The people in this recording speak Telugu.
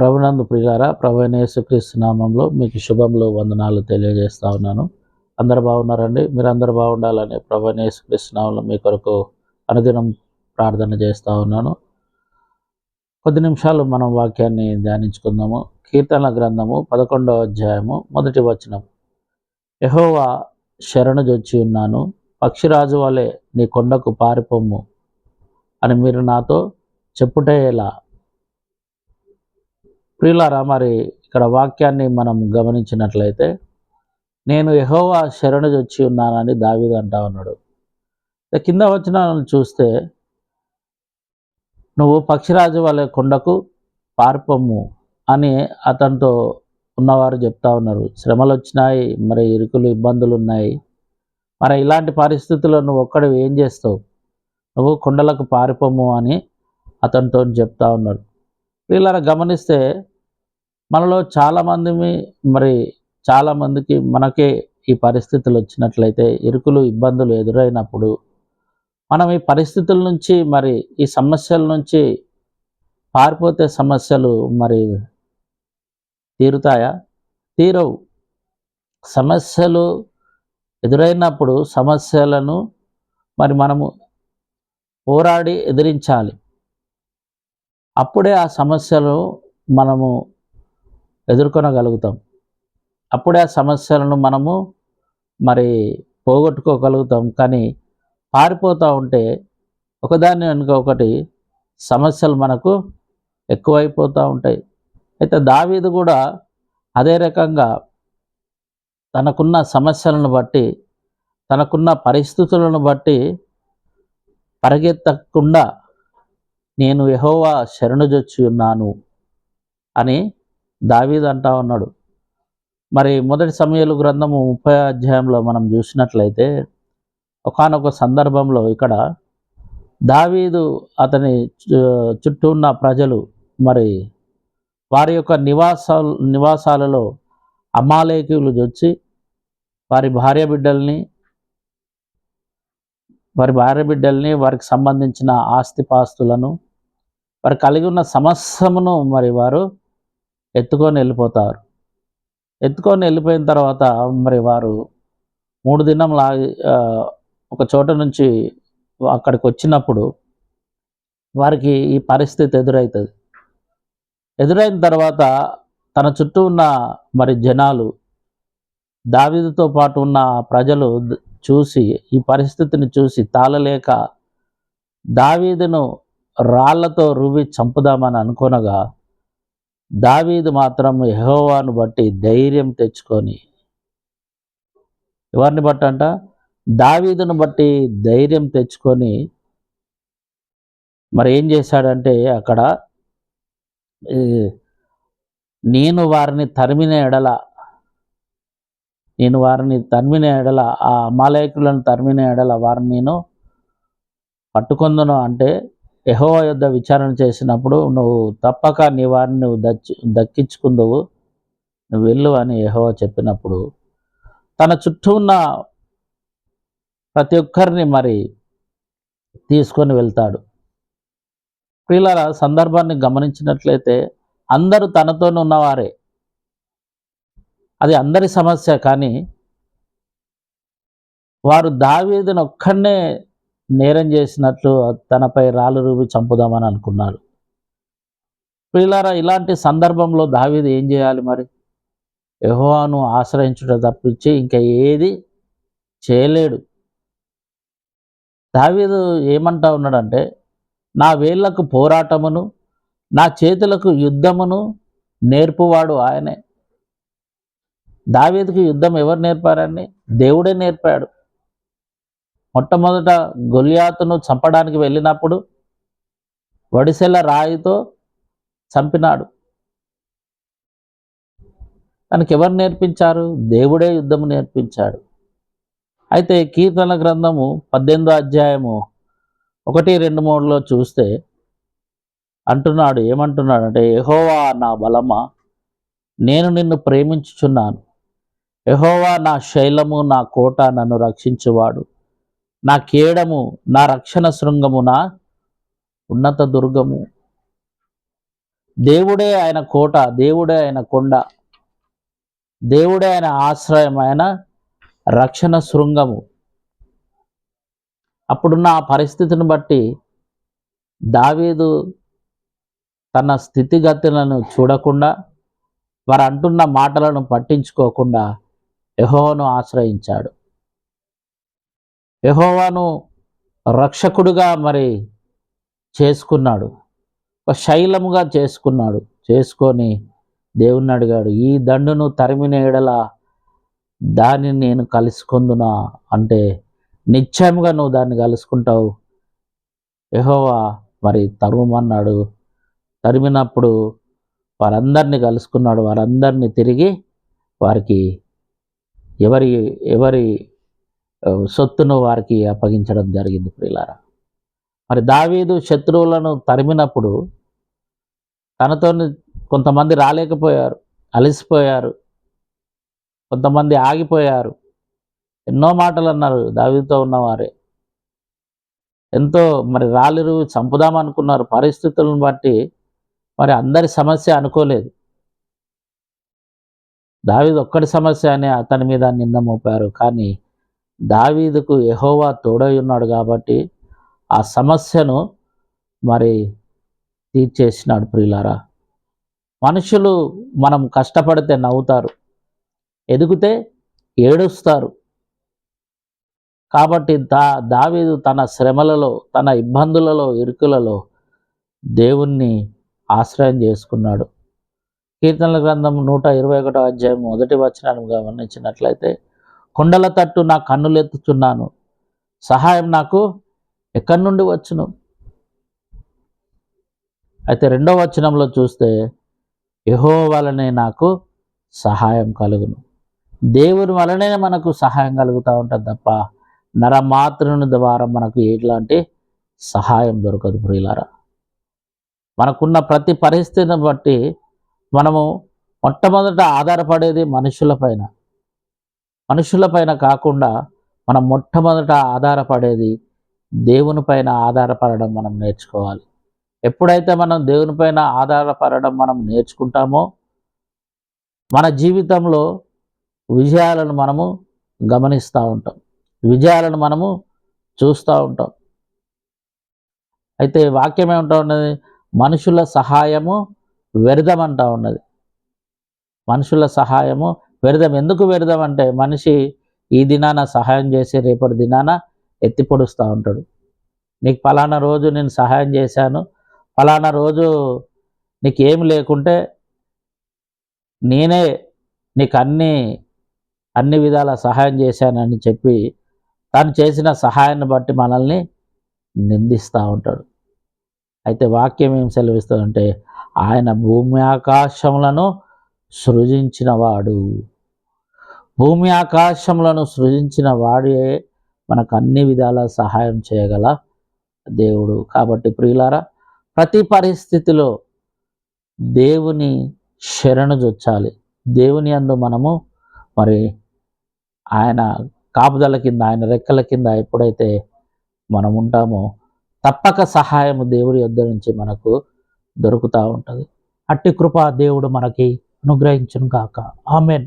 ప్రభునందు ప్రియులారా, ప్రభువైన యేసుక్రీస్తు నామంలో మీకు శుభములు, వందనాలు తెలియజేస్తా ఉన్నాను. అందరు బాగున్నారండి? మీరందరూ బాగుండాలని ప్రభువైన యేసుక్రీస్తు నామంలో మీ కొరకు అనుదినం ప్రార్థన చేస్తూ ఉన్నాను. కొద్ది నిమిషాలు మనం వాక్యాన్ని ధ్యానించుకుందాము. కీర్తనల గ్రంథము 11వ అధ్యాయము 1వ వచనం. యెహోవా శరణుజొచ్చి ఉన్నాను, పక్షిరాజు వలె నీ కొండకు పారిపొమ్ము అని మీరు నాతో చెప్పుటే ఎలా? ప్రియులారా, మరి ఇక్కడ వాక్యాన్ని మనం గమనించినట్లయితే, నేను యెహోవా శరణుజొచ్చి ఉన్నానని దావీదు అంటా ఉన్నాడు. కింద వచనాలను చూస్తే, నువ్వు పక్షిరాజు వలె కొండకు పారిపొమ్ము అని అతనితో ఉన్నవారు చెప్తా ఉన్నారు. శ్రమలు వచ్చినాయి, మరి ఇరుకులు ఇబ్బందులు ఉన్నాయి. మరి ఇలాంటి పరిస్థితుల్లో నువ్వు ఒక్కడివి ఏం చేస్తావు? నువ్వు కొండలకు పారిపొమ్ము అని అతనితో చెప్తా ఉన్నారు. వీళ్ళని గమనిస్తే మనలో చాలామందికి మనకే ఈ పరిస్థితులు వచ్చినట్లయితే, ఇరుకులు ఇబ్బందులు ఎదురైనప్పుడు మనం ఈ పరిస్థితుల నుంచి, మరి ఈ సమస్యల నుంచి పారిపోతే సమస్యలు మరి తీరుతాయా? తీరవు. సమస్యలు ఎదురైనప్పుడు సమస్యలను మరి మనము పోరాడి ఎదిరించాలి. అప్పుడే ఆ సమస్యలు మనము ఎదుర్కొనగలుగుతాం. అప్పుడే ఆ సమస్యలను మనము మరి పోగొట్టుకోగలుగుతాం. కానీ పారిపోతూ ఉంటే ఒకదాన్ని వెనుక ఒకటి సమస్యలు మనకు ఎక్కువైపోతూ ఉంటాయి. అయితే దావీదు కూడా అదే రకంగా తనకున్న సమస్యలను బట్టి, తనకున్న పరిస్థితులను బట్టి పరిగెత్తకుండా నేను యెహోవా శరణుజొచ్చి ఉన్నాను అని దావీదు అంటా ఉన్నాడు. మరి మొదటి సమూయేలు గ్రంథము 30వ అధ్యాయంలో మనం చూసినట్లయితే, ఒకానొక సందర్భంలో ఇక్కడ దావీదు అతని చుట్టూ ఉన్న ప్రజలు మరి వారి యొక్క నివాసాలలో అమాలేకీయులు వచ్చి వారి భార్య బిడ్డల్ని వారికి సంబంధించిన ఆస్తిపాస్తులను, వారు కలిగి ఉన్న సమస్తమును మరి వారు ఎత్తుకొని వెళ్ళిపోతారు. ఎత్తుకొని వెళ్ళిపోయిన తర్వాత మరి వారు 3 దినం ఒక చోట నుంచి అక్కడికి వచ్చినప్పుడు వారికి ఈ పరిస్థితి ఎదురవుతుంది. ఎదురైన తర్వాత తన చుట్టూ ఉన్న మరి జనాలు, దావీదుతో పాటు ఉన్న ప్రజలు చూసి, ఈ పరిస్థితిని చూసి తాళలేక దావీదును రాళ్లతో రువ్వి చంపుదామని అనుకొనగా, దావీదు మాత్రం యెహోవాను బట్టి ధైర్యం తెచ్చుకొని, ఎవరిని బట్టి అంట? దావీదును బట్టి ధైర్యం తెచ్చుకొని మరి ఏం చేశాడంటే, అక్కడ నేను వారిని తరిమిన ఎడల, ఆ అమాలేకులను తరిమిన ఎడల వారిని నేను పట్టుకొందును అంటే, యెహోవా యొద్ద విచారణ చేసినప్పుడు నువ్వు తప్పక నీ వారిని నువ్వు దక్కించుకుందువు, నువ్వు వెళ్ళు అని యెహోవా చెప్పినప్పుడు తన చుట్టూ ఉన్న ప్రతి ఒక్కరిని మరి తీసుకొని వెళ్తాడు. ప్రియులారా, సందర్భాన్ని గమనించినట్లయితే అందరూ తనతోనే ఉన్నవారే. అది అందరి సమస్య. కానీ వారు దావీదును ఒక్కడనే నేరం చేసినట్లు తనపై రాళ్ళు రువ్వి చంపుదామని అనుకున్నారు. ప్రియులారా, ఇలాంటి సందర్భంలో దావీదు ఏం చేయాలి? మరి యెహోవాను ఆశ్రయించుట తప్పించి ఇంకా ఏది చేయలేడు. దావీదు ఏమంటా ఉన్నాడంటే, నా వేళ్లకు పోరాటమును, నా చేతులకు యుద్ధమును నేర్పువాడు ఆయనే. దావీదుకు యుద్ధం ఎవరు నేర్పారండి? దేవుడే నేర్పాడు. మొట్టమొదట గొలియాతును చంపడానికి వెళ్ళినప్పుడు వడిసెల రాయితో చంపినాడు. తనకి ఎవరు నేర్పించారు? దేవుడే యుద్ధము నేర్పించాడు. అయితే కీర్తన గ్రంథము 18వ అధ్యాయము 1, 2, 3లో చూస్తే ఏమంటున్నాడంటే, యెహోవా నా బలమా, నేను నిన్ను ప్రేమించుచున్నాను. యెహోవా నా శైలము, నా కోట, నన్ను రక్షించువాడు, నా కేడము, నా రక్షణ శృంగము, నా ఉన్నత దుర్గము. దేవుడే ఆయన కోట, దేవుడే ఆయన కొండ, దేవుడే ఆయన ఆశ్రయం, ఆయన రక్షణ శృంగము. అప్పుడున్న ఆ పరిస్థితిని బట్టి దావీదు తన స్థితిగతులను చూడకుండా, వారు అంటున్న మాటలను పట్టించుకోకుండా యెహోవాను ఆశ్రయించాడు. యెహోవాను రక్షకుడుగా మరి చేసుకున్నాడు, ఒక శైలముగా చేసుకున్నాడు. చేసుకొని దేవుణ్ణి అడిగాడు, ఈ దండును తరిమిన ఎడల దానిని నేను కలుసుకుందునా అంటే, నిశ్చయముగా నువ్వు దాన్ని కలుసుకుంటావు, యెహోవా మరి తరుమన్నాడు. తరిమినప్పుడు వారందరినీ కలుసుకున్నాడు. వారందరినీ తిరిగి వారికి ఎవరి ఎవరి సొత్తును వారికి అప్పగించడం జరిగింది ప్రియులారా. మరి దావీదు శత్రువులను తరిమినప్పుడు తనతో కొంతమంది రాలేకపోయారు, అలసిపోయారు, కొంతమంది ఆగిపోయారు. ఎన్నో మాటలు అన్నారు దావీదుతో ఉన్నవారే. ఎంతో మరి రాలిరు చంపుదామనుకున్నారు. పరిస్థితులను బట్టి మరి అందరి సమస్య అనుకోలేదు. దావీదు ఒక్కడి సమస్య అని అతని మీద నింద మోపారు. కానీ దావీదుకు యెహోవా తోడై ఉన్నాడు కాబట్టి ఆ సమస్యను మరి తీర్చేసినాడు ప్రియులారా. మనుషులు మనం కష్టపడితే నవ్వుతారు, ఎదిగితే ఏడుస్తారు. కాబట్టి దావీదు తన శ్రమలలో, తన ఇబ్బందులలో, ఇరుకులలో దేవుణ్ణి ఆశ్రయం చేసుకున్నాడు. కీర్తనల గ్రంథం 121 అధ్యాయం 1 వచనాన్ని గమనించినట్లయితే, కొండల తట్టు నా కన్నులెత్తుచున్నాను, సహాయం నాకు ఎక్కడి నుండి వచ్చును. అయితే 2వ వచనంలో చూస్తే, యెహోవా వలనే నాకు సహాయం కలుగును. దేవుని వలనే మనకు సహాయం కలుగుతూ ఉంటుంది తప్ప నరమాత్రుని ద్వారా మనకు ఎట్లాంటి సహాయం దొరకదు ప్రియులారా. మనకున్న ప్రతి పరిస్థితిని బట్టి మనము మొట్టమొదట ఆధారపడేది మనుషులపైన కాకుండా మనం మొట్టమొదట ఆధారపడేది దేవునిపైన ఆధారపడడం మనం నేర్చుకోవాలి. ఎప్పుడైతే మనం దేవునిపైన ఆధారపడడం మనం నేర్చుకుంటామో మన జీవితంలో విజయాలను మనము గమనిస్తూ ఉంటాం, విజయాలను మనము చూస్తూ ఉంటాం. అయితే వాక్యం ఏమంటా ఉన్నది, మనుషుల సహాయము వ్యర్థం అంటా ఉన్నది. మనుషుల సహాయము వ్యర్థం. ఎందుకు వ్యర్థం అంటే, మనిషి ఈ దినాన సహాయం చేసి రేపటి దినాన ఎత్తి పొడుస్తూ ఉంటాడు. నీకు ఫలానా రోజు నేను సహాయం చేశాను, ఫలానా రోజు నీకేం లేకుంటే నేనే నీకు అన్ని విధాల సహాయం చేశానని చెప్పి తాను చేసిన సహాయాన్ని బట్టి మనల్ని నిందిస్తూ ఉంటాడు. అయితే వాక్యం ఏం సెలవిస్తుందంటే, ఆయన భూమి ఆకాశములను సృజించినవాడు, భూమి ఆకాశములను సృజించిన వాడే మనకు అన్ని విధాల సహాయం చేయగల దేవుడు. కాబట్టి ప్రియులారా, ప్రతి పరిస్థితిలో దేవుని శరణు జొచ్చాలి. దేవుని యందు మనము మరి ఆయన కాపుదల కింద, ఆయన రెక్కల కింద ఎప్పుడైతే మనం ఉంటామో తప్పక సహాయము దేవుడి యొద్ద నుంచి మనకు దొరుకుతూ ఉంటుంది. అట్టి కృప దేవుడు మనకి అనుగ్రహించును గాక. ఆమేన్.